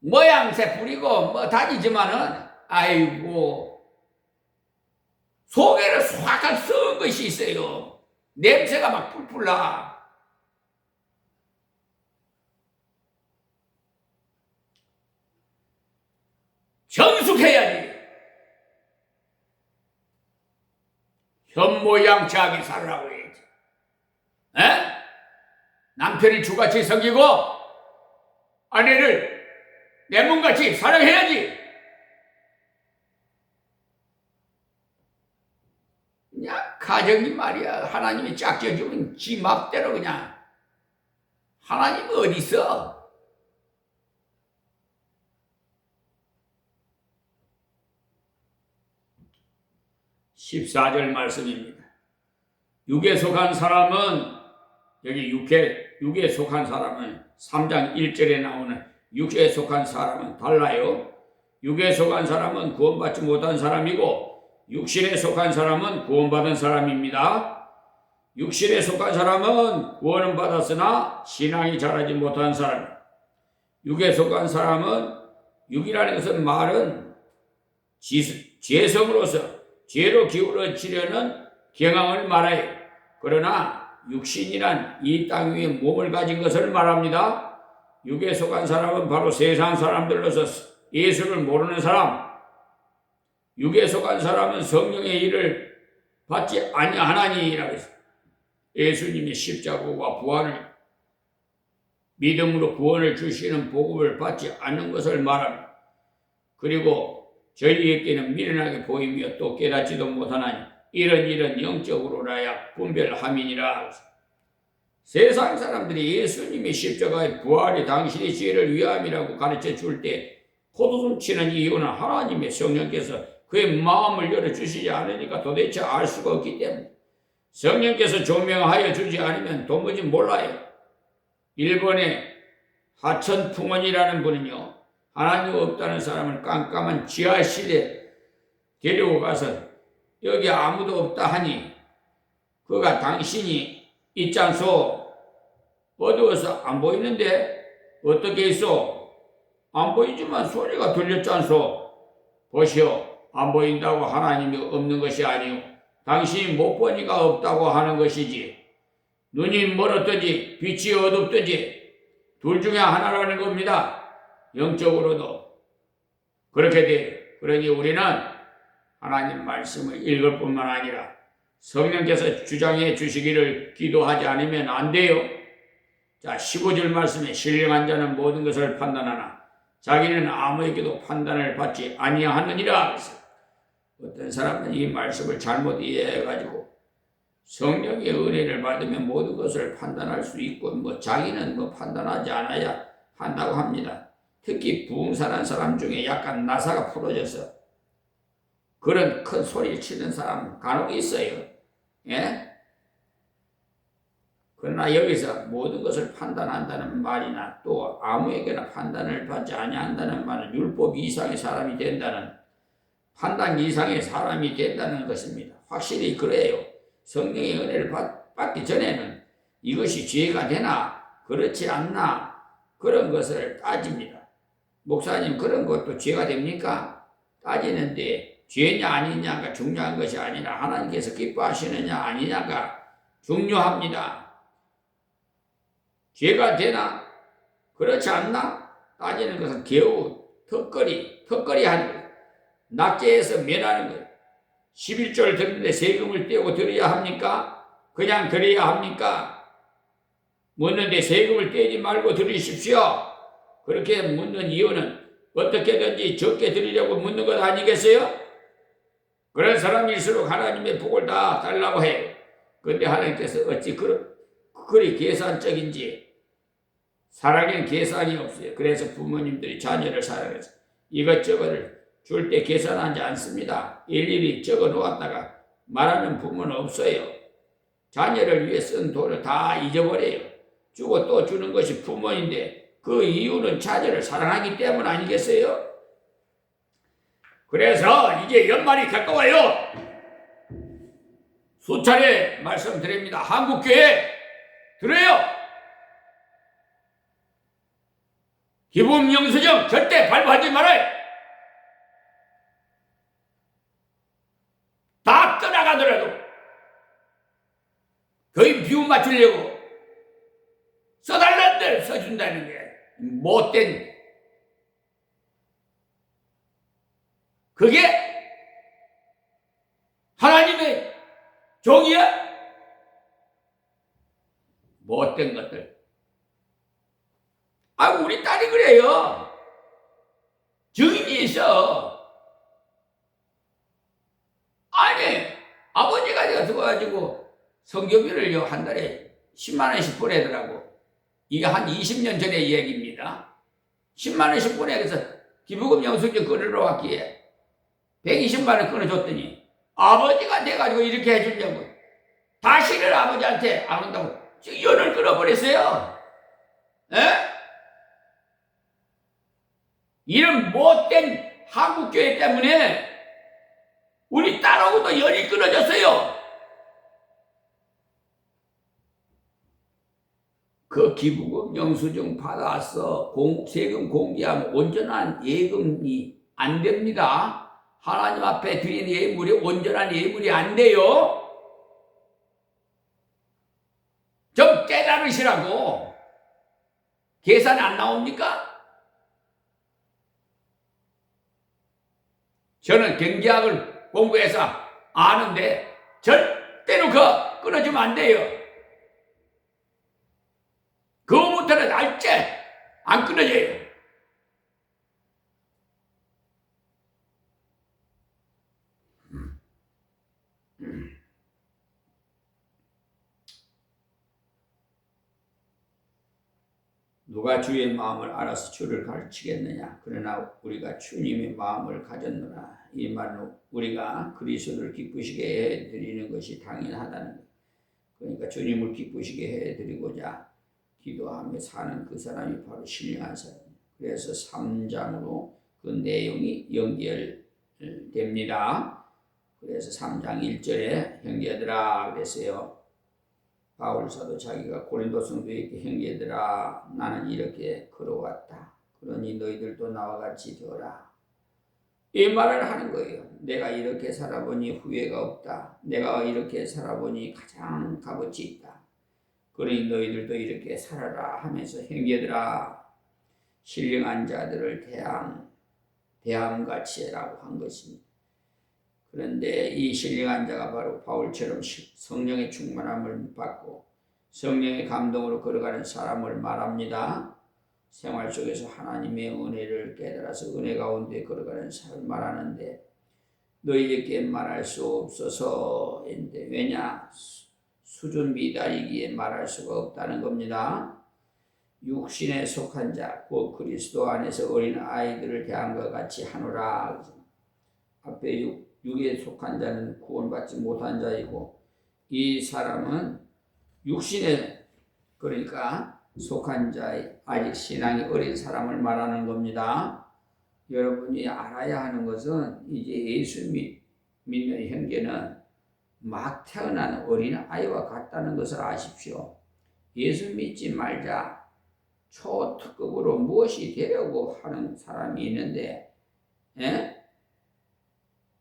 모양새 부리고 다니지만은 아이고 속에는 수확한 썩은 것이 있어요. 냄새가 막 풀풀 나. 정숙해야지. 현모양처하게 살라고 해야지. 남편이 주같이 섬기고 아내를 내 몸같이 사랑해야지. 그냥 가정이 말이야. 하나님이 짝지어주면 지 맘대로 그냥. 하나님 어디 있어? 14절 말씀입니다. 육에 속한 사람은 여기 육에 속한 사람은 3장 1절에 나오는 육에 속한 사람은 달라요. 육에 속한 사람은 구원받지 못한 사람이고 육신에 속한 사람은 구원받은 사람입니다. 육신에 속한 사람은 구원은 받았으나 신앙이 자라지 못한 사람. 육에 속한 사람은 육이라는 것은 말은 죄성으로서 죄로 기울어지려는 경향을 말해요. 그러나 육신이란 이 땅 위에 몸을 가진 것을 말합니다. 육에 속한 사람은 바로 세상 사람들로서 예수를 모르는 사람, 육에 속한 사람은 성령의 일을 받지 아니하나니라고 했어요. 예수님의 십자가와 부활을 믿음으로 구원을 주시는 복음을 받지 않는 것을 말합니다. 그리고 저희에게는 미련하게 보이며 또 깨닫지도 못하나니 이런 일은 영적으로라야 분별함이니라. 세상 사람들이 예수님의 십자가의 부활이 당신의 죄를 위함이라고 가르쳐 줄 때 포도숨 치는 이유는 하나님의 성령께서 그의 마음을 열어주시지 않으니까 도대체 알 수가 없기 때문에 성령께서 조명하여 주지 않으면 도무지 몰라요. 일본의 하천풍원이라는 분은요, 하나님 없다는 사람을 깜깜한 지하실에 데리고 가서 여기 아무도 없다 하니 그가 당신이 있잖소. 어두워서 안 보이는데 어떻게 있어? 안 보이지만 소리가 들렸잖소. 보시오. 안 보인다고 하나님이 없는 것이 아니오. 당신이 못 보니까 없다고 하는 것이지. 눈이 멀었든지 빛이 어둡든지 둘 중에 하나라는 겁니다. 영적으로도 그렇게 돼요. 그러니 우리는 하나님 말씀을 읽을 뿐만 아니라 성령께서 주장해 주시기를 기도하지 않으면 안 돼요. 자, 15절 말씀에 신령한 자는 모든 것을 판단하나 자기는 아무에게도 판단을 받지 아니하느니라. 어떤 사람은 이 말씀을 잘못 이해해가지고 성령의 은혜를 받으면 모든 것을 판단할 수 있고 자기는 판단하지 않아야 한다고 합니다. 특히 부흥사란 사람 중에 약간 나사가 풀어져서 그런 큰 소리를 치는 사람 간혹 있어요. 예? 그러나 여기서 모든 것을 판단한다는 말이나 또 아무에게나 판단을 받지 아니한다는 말은 율법 이상의 사람이 된다는, 판단 이상의 사람이 된다는 것입니다. 확실히 그래요. 성령의 은혜를 받기 전에는 이것이 죄가 되나 그렇지 않나 그런 것을 따집니다. 목사님, 그런 것도 죄가 됩니까? 따지는데 죄냐 아니냐가 중요한 것이 아니라 하나님께서 기뻐하시느냐 아니냐가 중요합니다. 죄가 되나 그렇지 않나 따지는 것은 겨우 턱걸이 하는 거예요. 낙제해서 면하는 거예요. 11조를 드리는데 세금을 떼고 드려야 합니까? 그냥 드려야 합니까? 묻는데 세금을 떼지 말고 드리십시오. 그렇게 묻는 이유는 어떻게든지 적게 드리려고 묻는 것 아니겠어요? 그런 사람일수록 하나님의 복을 다 달라고 해요. 그런데 하나님께서 어찌 그리 계산적인지, 사랑에는 계산이 없어요. 그래서 부모님들이 자녀를 사랑해서 이것저것을 줄 때 계산하지 않습니다. 일일이 적어 놓았다가 말하는 부모는 없어요. 자녀를 위해 쓴 돈을 다 잊어버려요. 주고 또 주는 것이 부모인데 그 이유는 자녀를 사랑하기 때문 아니겠어요? 그래서 이제 연말이 가까워요. 수차례 말씀드립니다. 한국교회 들어요. 기쁨 영수증 절대 발부하지 말아요. 다 떠나가더라도 거의 비움 맞추려고 써달라는 대로 써준다는 게 못된, 그게 하나님의 종이야? 못된 것들. 우리 딸이 그래요. 증인이 있어. 아니, 아버지가 들어가지고 성교비를 한 달에 10만 원씩 보내더라고. 이게 한 20년 전의 얘기입니다. 10만 원씩 보내서 기부금 영수증 끊으러 왔기에 120만 원 끊어줬더니 아버지가 돼가지고 이렇게 해주려고 다시는 아버지한테 안 온다고 연을 끊어버렸어요. 에? 이런 못된 한국교회 때문에 우리 딸하고도 연이 끊어졌어요. 그 기부금 영수증 받아서 세금 공개하면 온전한 예금이 안 됩니다. 하나님 앞에 드린 예물이 온전한 예물이 안 돼요. 좀 깨달으시라고. 계산이 안 나옵니까? 저는 경제학을 공부해서 아는데 절대로 그거 끊어주면 안 돼요. 그거부터는 알째 안 끊어져요. 누가 주의 마음을 알아서 주를 가르치겠느냐. 그러나 우리가 주님의 마음을 가졌노라. 이 말은 우리가 그리스도를 기쁘시게 해드리는 것이 당연하다는 거예요. 그러니까 주님을 기쁘시게 해드리고자 기도하며 사는 그 사람이 바로 신령한 사람이에요. 그래서 3장으로 그 내용이 연결됩니다. 그래서 3장 1절에 형제들아 그랬어요. 바울 사도 자기가 고린도 성도에게 형제들아 나는 이렇게 걸어왔다. 그러니 너희들도 나와 같이 되어라. 이 말을 하는 거예요. 내가 이렇게 살아보니 후회가 없다. 내가 이렇게 살아보니 가장 값어치 있다. 그러니 너희들도 이렇게 살아라 하면서 형제들아 신령한 자들을 대함같이 해라고 한 것입니다. 그런데 이 신령한 자가 바로 바울처럼 성령의 충만함을 받고 성령의 감동으로 걸어가는 사람을 말합니다. 생활 속에서 하나님의 은혜를 깨달아서 은혜 가운데 걸어가는 사람을 말하는데 너희에게 말할 수 없어서 했는데 왜냐? 수준 미달이기에 말할 수가 없다는 겁니다. 육신에 속한 자, 곧 그리스도 안에서 어린 아이들을 대함과 같이 하노라. 앞에 육에 속한 자는 구원받지 못한 자이고 이 사람은 육신에 그러니까 속한 자의 아직 신앙이 어린 사람을 말하는 겁니다. 여러분이 알아야 하는 것은 이제 예수 믿는 형제는 막 태어난 어린 아이와 같다는 것을 아십시오. 예수 믿지 말자 초특급으로 무엇이 되려고 하는 사람이 있는데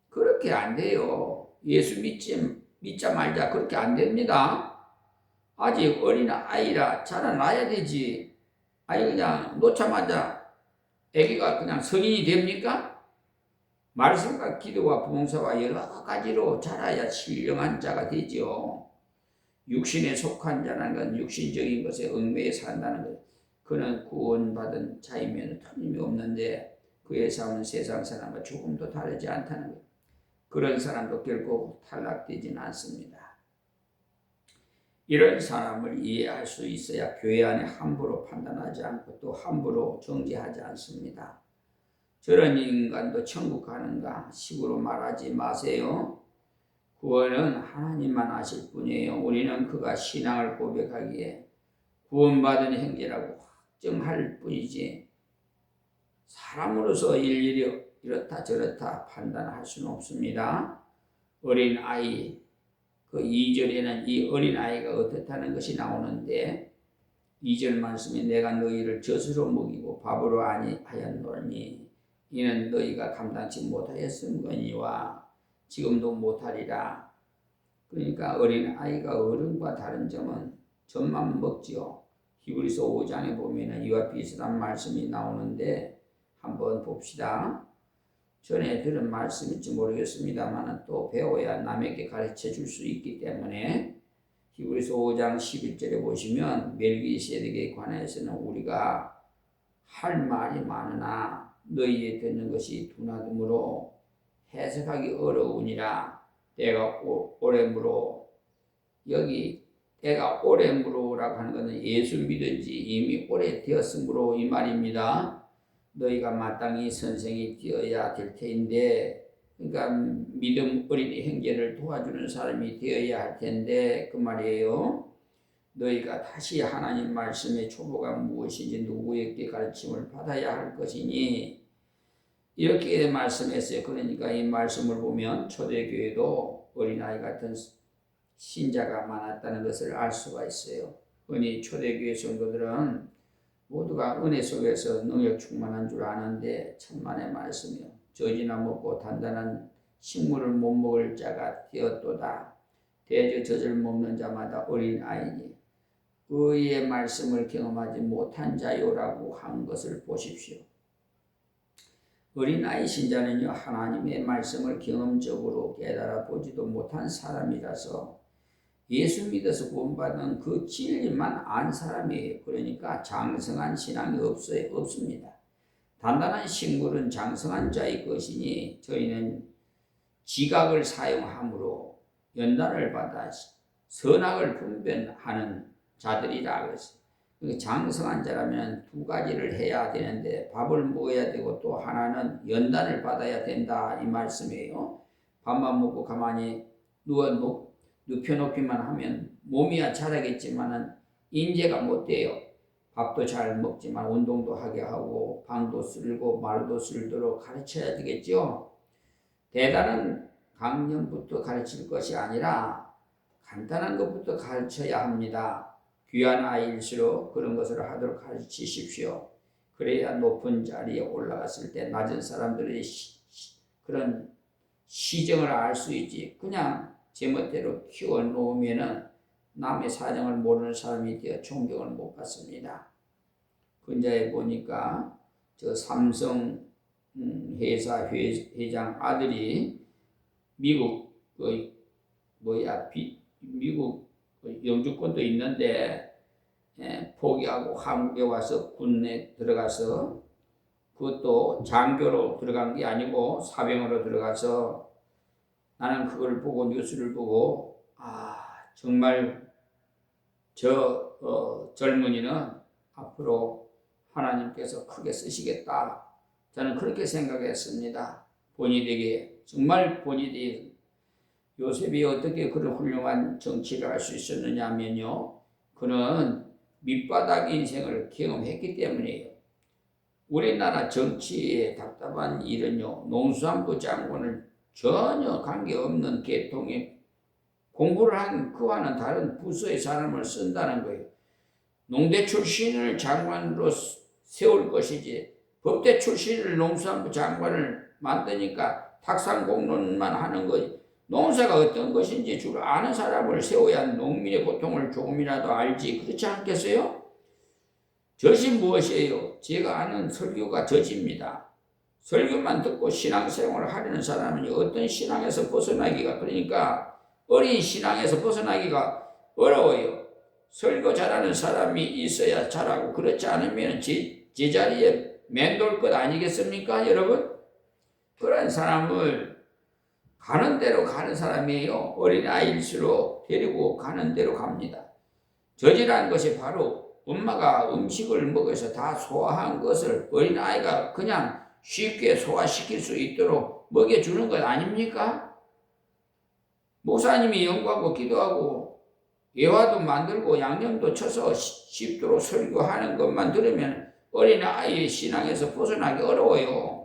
그렇게 안 돼요. 예수 믿자 말자 그렇게 안 됩니다. 아직 어린 아이라 자라나야 되지. 아니 그냥 놓자마자 아기가 그냥 성인이 됩니까? 말씀과 기도와 봉사와 여러 가지로 자라야 신령한 자가 되지요. 육신에 속한 자라는 건 육신적인 것에 얽매여 산다는 것. 그는 구원받은 자이면 틀림이 없는데 그의 삶은 세상 사람과 조금도 다르지 않다는 것. 그런 사람도 결코 탈락되지는 않습니다. 이런 사람을 이해할 수 있어야 교회 안에 함부로 판단하지 않고 또 함부로 정죄하지 않습니다. 저런 인간도 천국 가는가 식으로 말하지 마세요. 구원은 하나님만 아실 뿐이에요. 우리는 그가 신앙을 고백하기에 구원받은 형제라고 확정할 뿐이지 사람으로서 일일이 이렇다 저렇다 판단할 수는 없습니다. 어린 아이 그 2절에는 이 어린 아이가 어떻다는 것이 나오는데 2절 말씀에 내가 너희를 젖으로 먹이고 밥으로 아니하였노니 이는 너희가 감당치 못하였음거니와 지금도 못하리라. 그러니까 어린 아이가 어른과 다른 점은 젖만 먹지요. 히브리서 5장에 보면 이와 비슷한 말씀이 나오는데 한번 봅시다. 전에 들은 말씀일지 모르겠습니다만 또 배워야 남에게 가르쳐 줄 수 있기 때문에 히브리서 5장 11절에 보시면 멜기세덱에 관해서는 우리가 할 말이 많으나 너희의 듣는 것이 둔하므로 해석하기 어려우니라. 때가 오래므로 여기 때가 오래므로라고 하는 것은 예수 믿은 지 이미 오래되었으므로 이 말입니다. 너희가 마땅히 선생이 되어야 될 텐데 그러니까 믿음 어린 형제를 도와주는 사람이 되어야 할 텐데 그 말이에요. 너희가 다시 하나님 말씀의 초보가 무엇인지 누구에게 가르침을 받아야 할 것이니 이렇게 말씀했어요. 그러니까 이 말씀을 보면 초대교회도 어린아이 같은 신자가 많았다는 것을 알 수가 있어요. 흔히 초대교회 성도들은 모두가 은혜 속에서 능력 충만한 줄 아는데 천만의 말씀이요. 젖이나 먹고 단단한 식물을 못 먹을 자가 되었도다. 대저 젖을 먹는 자마다 어린아이니 의의 말씀을 경험하지 못한 자요라고 한 것을 보십시오. 어린아이 신자는요, 하나님의 말씀을 경험적으로 깨달아 보지도 못한 사람이라서 예수 믿어서 구원받은 그 진리만 안 사람이에요. 그러니까 장성한 신앙이 없습니다. 단단한 식물은 장성한 자의 것이니 저희는 지각을 사용함으로 연단을 받아 선악을 분별하는 자들이라 그랬어요. 장성한 자라면 두 가지를 해야 되는데 밥을 먹어야 되고 또 하나는 연단을 받아야 된다 이 말씀이에요. 밥만 먹고 가만히 눕혀놓기만 하면 몸이야 잘하겠지만은 인재가 못 돼요. 밥도 잘 먹지만 운동도 하게 하고 방도 쓸고 말도 쓸도록 가르쳐야 되겠죠. 대단한 강령부터 가르칠 것이 아니라 간단한 것부터 가르쳐야 합니다. 귀한 아이일수록 그런 것을 하도록 가르치십시오. 그래야 높은 자리에 올라갔을 때 낮은 사람들의 그런 시정을 알 수 있지. 그냥 제멋대로 키워놓으면은 남의 사정을 모르는 사람이 되어 존경을 못 받습니다. 근자에 보니까 저 삼성 회사 회장 아들이 미국 미국 영주권도 있는데 포기하고 한국에 와서 군에 들어가서 그것도 장교로 들어간 게 아니고 사병으로 들어가서 나는 그걸 보고 뉴스를 보고 정말 저 젊은이는 앞으로 하나님께서 크게 쓰시겠다. 저는 그렇게 생각했습니다. 본이 되게 정말 본이 되게 요셉이 어떻게 그런 훌륭한 정치를 할 수 있었느냐 하면요. 그는 밑바닥 인생을 경험했기 때문이에요. 우리나라 정치의 답답한 일은요. 농수산부 장관을 전혀 관계없는 계통의 공부를 한 그와는 다른 부서의 사람을 쓴다는 거예요. 농대 출신을 장관으로 세울 것이지 법대 출신을 농수산부 장관을 만드니까 탁상공론만 하는 거지. 농사가 어떤 것인지 주로 아는 사람을 세워야 농민의 고통을 조금이라도 알지. 그렇지 않겠어요? 젖이 무엇이에요? 제가 아는 설교가 젖입니다. 설교만 듣고 신앙생활을 하려는 사람은 어떤 신앙에서 벗어나기가 그러니까 어린 신앙에서 벗어나기가 어려워요. 설교 잘하는 사람이 있어야 잘하고 그렇지 않으면 제자리에 맴돌 것 아니겠습니까 여러분? 그런 사람을 가는 대로 가는 사람이에요. 어린아이일수록 데리고 가는 대로 갑니다. 젖이라는 것이 바로 엄마가 음식을 먹어서 다 소화한 것을 어린아이가 그냥 쉽게 소화시킬 수 있도록 먹여주는 것 아닙니까? 목사님이 연구하고 기도하고 예화도 만들고 양념도 쳐서 쉽도록 설교하는 것만 들으면 어린아이의 신앙에서 벗어나기 어려워요.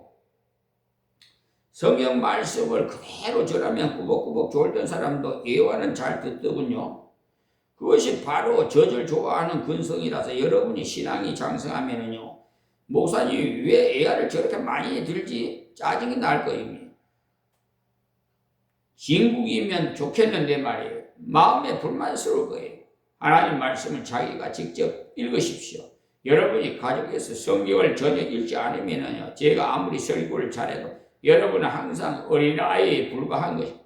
성경 말씀을 그대로 전하면 꾸벅꾸벅 졸던 사람도 예화는 잘 듣더군요. 그것이 바로 젖을 좋아하는 근성이라서 여러분이 신앙이 장성하면은요. 목사님이 왜 예화를 저렇게 많이 들지? 짜증이 날 거입니다. 진국이면 좋겠는데 말이에요. 마음에 불만스러울 거예요. 하나님 말씀을 자기가 직접 읽으십시오. 여러분이 가족에서 성경을 전혀 읽지 않으면요. 제가 아무리 설교를 잘해도 여러분은 항상 어린아이에 불과한 것입니다.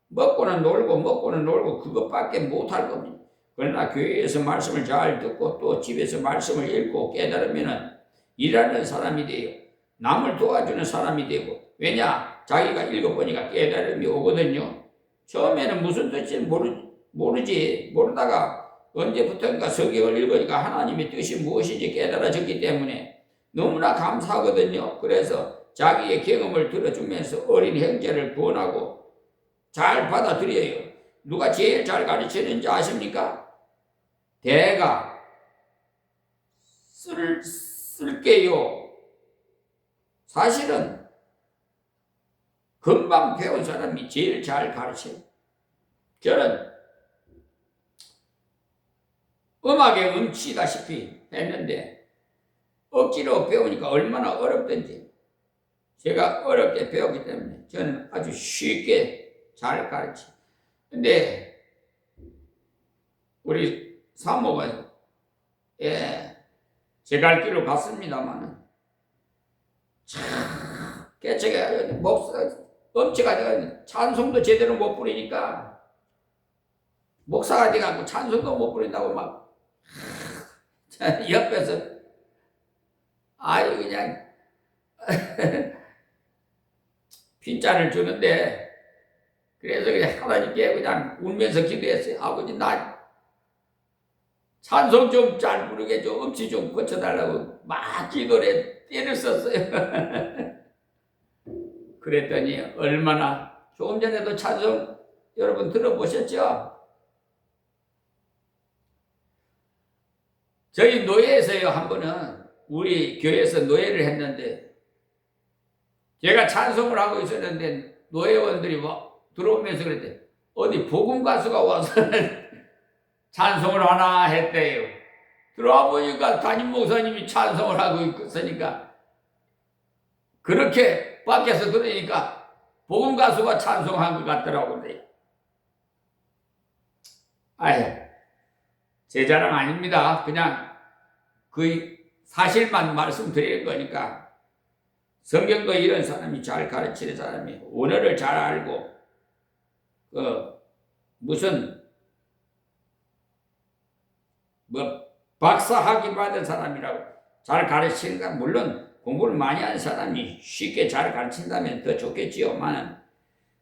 먹고는 놀고 그것밖에 못할 겁니다. 그러나 교회에서 말씀을 잘 듣고 또 집에서 말씀을 읽고 깨달으면 일하는 사람이 돼요. 남을 도와주는 사람이 되고 왜냐? 자기가 읽어보니까 깨달음이 오거든요. 처음에는 무슨 뜻인지 모르다가 언제부턴가 성경을 읽으니까 하나님의 뜻이 무엇인지 깨달아졌기 때문에 너무나 감사하거든요. 그래서 자기의 경험을 들어주면서 어린 형제를 구원하고 잘 받아들여요. 누가 제일 잘 가르치는지 아십니까? 대가 쓸게요. 사실은 금방 배운 사람이 제일 잘 가르쳐요. 저는 음악에 음치다시피 했는데 억지로 배우니까 얼마나 어렵던지 제가 어렵게 배웠기 때문에 저는 아주 쉽게 잘 가르쳐요. 근데 우리 사모가 제 갈 길로 갔습니다만은 참 개척해 목사 엄치가 돼가 찬송도 제대로 못 부르니까 목사가 돼가지고 찬송도 못 부른다고 막 옆에서 아유 그냥 핀잔을 주는데 그래서 그냥 하나님께 그냥 울면서 기도했어요. 아버지 나 찬송 좀 잘 부르게 좀 음치 좀 고쳐달라고 막 기도를 때를 썼어요. 그랬더니 얼마나 조금 전에도 찬송 여러분 들어보셨죠? 저희 노예에서요 한 번은 우리 교회에서 노예를 했는데 제가 찬송을 하고 있었는데 노예원들이 뭐 들어오면서 그랬대 어디 복음 가수가 와서 찬송을 하나 했대요. 들어와 보니까 담임 목사님이 찬송을 하고 있으니까 그렇게 밖에서 들으니까 복음 가수가 찬송한 것 같더라고요. 아예 제 자랑 아닙니다. 그냥 그 사실만 말씀드리는 거니까 성경도 이런 사람이 잘 가르치는 사람이 언어를 잘 알고 무슨 뭐 박사학위 받은 사람이라고 잘 가르치는가 물론 공부를 많이 한 사람이 쉽게 잘 가르친다면 더 좋겠지요만은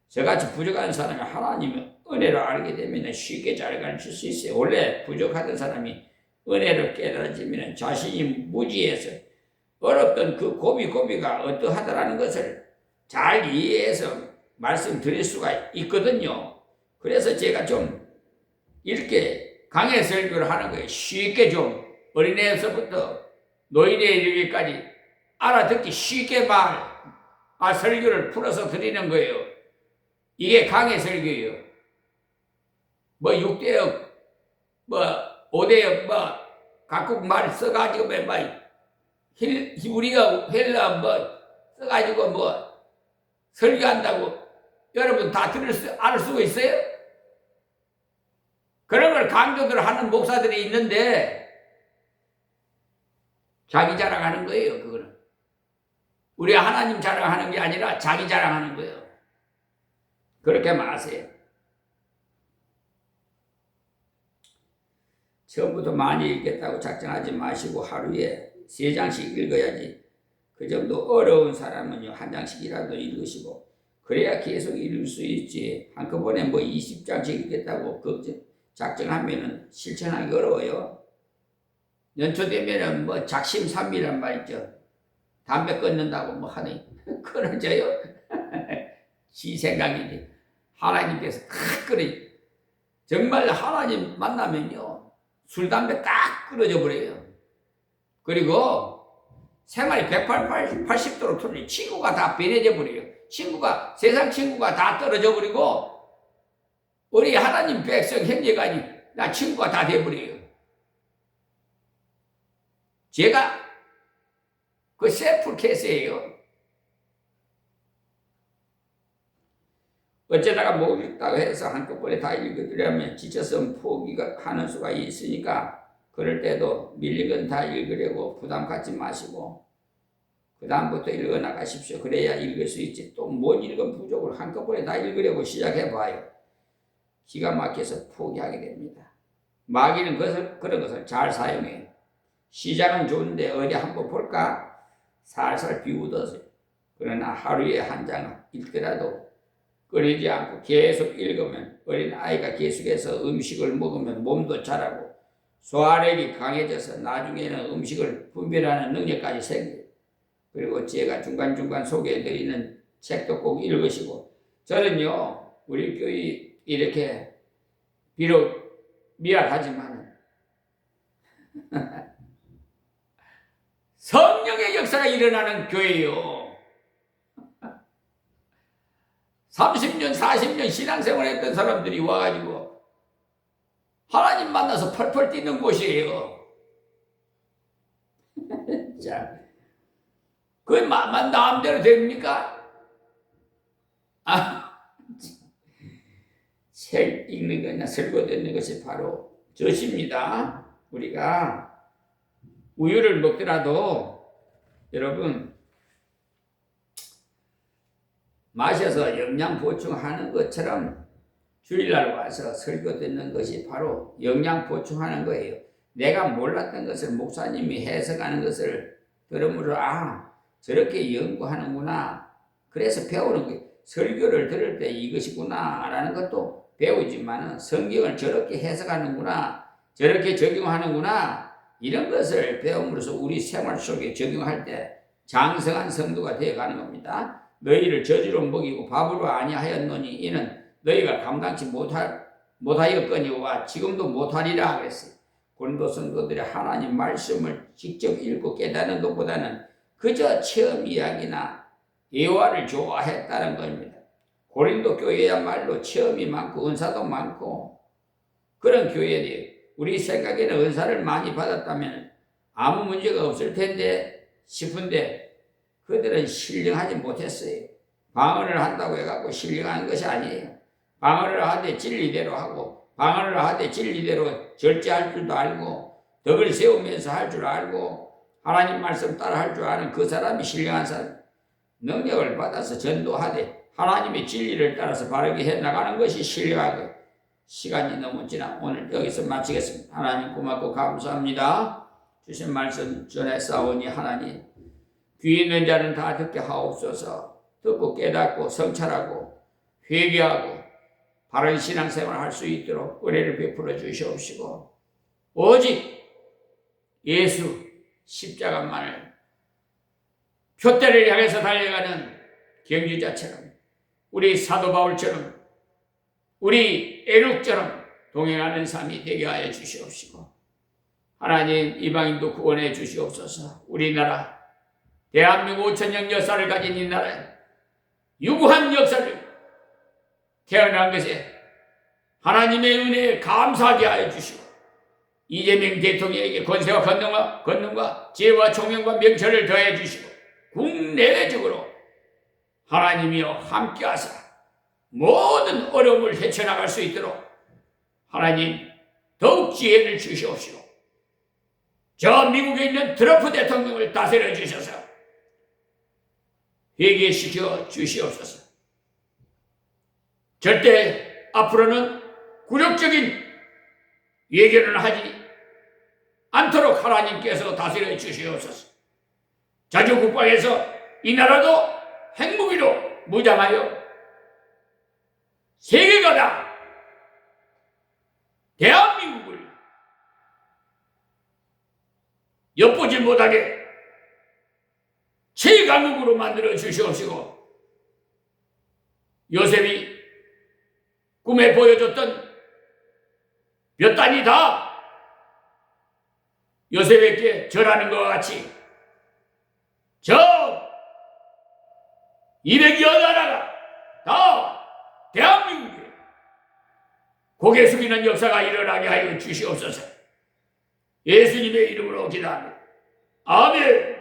저같이 부족한 사람이 하나님의 은혜를 알게 되면 쉽게 잘 가르칠 수 있어요. 원래 부족하던 사람이 은혜를 깨달아지면 자신이 무지해서 어렵던 그 고비가 어떠하다라는 것을 잘 이해해서 말씀드릴 수가 있거든요. 그래서 제가 좀 이렇게 강해 설교를 하는 거예요. 쉽게 좀 어린애에서부터 노인에 이르기까지 알아듣기 쉽게 설교를 풀어서 드리는 거예요. 이게 강해 설교예요. 뭐 6대역, 뭐 5대역, 뭐 각국 말 써가지고 히브리어, 헬라 뭐 써가지고 뭐 설교한다고 여러분 다 알 수 있어요? 그런 걸 강조들 하는 목사들이 있는데 자기 자랑하는 거예요. 그거는 우리 하나님 자랑하는 게 아니라 자기 자랑하는 거예요. 그렇게 마세요. 처음부터 많이 읽겠다고 작정하지 마시고 하루에 3장씩 읽어야지. 그 정도 어려운 사람은요 1장씩이라도 읽으시고 그래야 계속 읽을 수 있지. 한꺼번에 뭐 20장씩 읽겠다고 작정하면은 실천하기 어려워요. 연초 되면은 뭐 작심삼일이란 말 있죠. 담배 끊는다고 뭐 하니 끊어져요. 지 생각이지. 하나님께서 딱 끊어. 정말 하나님 만나면요 술 담배 딱 끊어져 버려요. 그리고 생활이 180도로 틀려. 친구가 다 변해져 버려요. 세상 친구가 다 떨어져 버리고 우리 하나님 백성 형제간이 나 친구가 다 돼버려요. 제가 그 셀프 케이스예요. 어쩌다가 못 읽다고 해서 한꺼번에 다 읽으려면 지쳐서 포기가 하는 수가 있으니까 그럴 때도 밀린 건 다 읽으려고 부담 갖지 마시고 그 다음부터 읽어 나가십시오. 그래야 읽을 수 있지. 또 못 읽은 부족을 한꺼번에 다 읽으려고 시작해봐요. 기가 막혀서 포기하게 됩니다. 마귀는 그런 것을 잘 사용해요. 시작은 좋은데 어디 한번 볼까? 살살 비웃어서. 그러나 하루에 한 장 읽더라도 끊이지 않고 계속 읽으면 어린아이가 계속해서 음식을 먹으면 몸도 자라고 소화력이 강해져서 나중에는 음식을 분별하는 능력까지 생겨요. 그리고 제가 중간중간 소개해드리는 책도 꼭 읽으시고 저는요 우리 교회 이렇게 비록 미약하지만 성령의 역사가 일어나는 교회요. 30년, 40년 신앙생활 했던 사람들이 와가지고 하나님 만나서 펄펄 뛰는 곳이에요. 자, 그게 마음대로 됩니까? 책 읽는 거냐, 설교 듣는 것이 바로 저십니다. 우리가 우유를 먹더라도 여러분 마셔서 영양 보충하는 것처럼 주일날 와서 설교 듣는 것이 바로 영양 보충하는 거예요. 내가 몰랐던 것을 목사님이 해석하는 것을 들으므로 저렇게 연구하는구나. 그래서 배우는 거예요. 설교를 들을 때 이것이구나 라는 것도 배우지만 성경을 저렇게 해석하는구나, 저렇게 적용하는구나, 이런 것을 배움으로써 우리 생활 속에 적용할 때 장성한 성도가 되어가는 겁니다. 너희를 저주로 먹이고 밥으로 아니하였노니 이는 너희가 감당치 못하였거니와 지금도 못하리라 그랬어요. 고린도 성도들이 하나님 말씀을 직접 읽고 깨닫는 것보다는 그저 체험 이야기나 예화를 좋아했다는 겁니다. 고린도 교회야말로 체험이 많고 은사도 많고 그런 교회들이 우리 생각에는 은사를 많이 받았다면 아무 문제가 없을 텐데 싶은데 그들은 신령하지 못했어요. 방언을 한다고 해갖고 신령한 것이 아니에요. 방언을 하되 진리대로 하고 방언을 하되 진리대로 절제할 줄도 알고 덕을 세우면서 할 줄 알고 하나님 말씀 따라 할 줄 아는 그 사람이 신령한 사람. 능력을 받아서 전도하되 하나님의 진리를 따라서 바르게 해나가는 것이 신령하고 시간이 너무 지나 오늘 여기서 마치겠습니다. 하나님 고맙고 감사합니다. 주신 말씀 전했사오니 하나님 귀 있는 자는 다 듣게 하옵소서. 듣고 깨닫고 성찰하고 회개하고 바른 신앙생활을 할 수 있도록 은혜를 베풀어 주시옵시고 오직 예수 십자가만을 표대를 향해서 달려가는 경주자처럼 우리 사도 바울처럼 우리 에녹처럼 동행하는 삶이 되게 하여 주시옵시고 하나님 이방인도 구원해 주시옵소서. 우리나라 대한민국 5천년 역사를 가진 이 나라에 유구한 역사를 태어난 것에 하나님의 은혜에 감사하게 하여 주시고 이재명 대통령에게 권세와 권능과 지혜와 총명과 명철을 더해 주시고 국내외적으로 하나님이여 함께하사 모든 어려움을 헤쳐나갈 수 있도록 하나님 더욱 지혜를 주시옵시고 저 미국에 있는 트럼프 대통령을 다스려 주셔서 회개시켜 주시옵소서. 절대 앞으로는 굴욕적인 예견을 하지 않도록 하나님께서 다스려 주시옵소서. 자주국방에서 이 나라도 핵무기로 무장하여 세계가 다 대한민국을 엿보지 못하게 최강국으로 만들어 주시옵시고 요셉이 꿈에 보여줬던 몇 단이 다 요셉에게 절하는 것과 같이 저 200여 나라가 다 대한민국에 고개 숙이는 역사가 일어나게 하여 주시옵소서. 예수님의 이름으로 기도합니다. 아멘.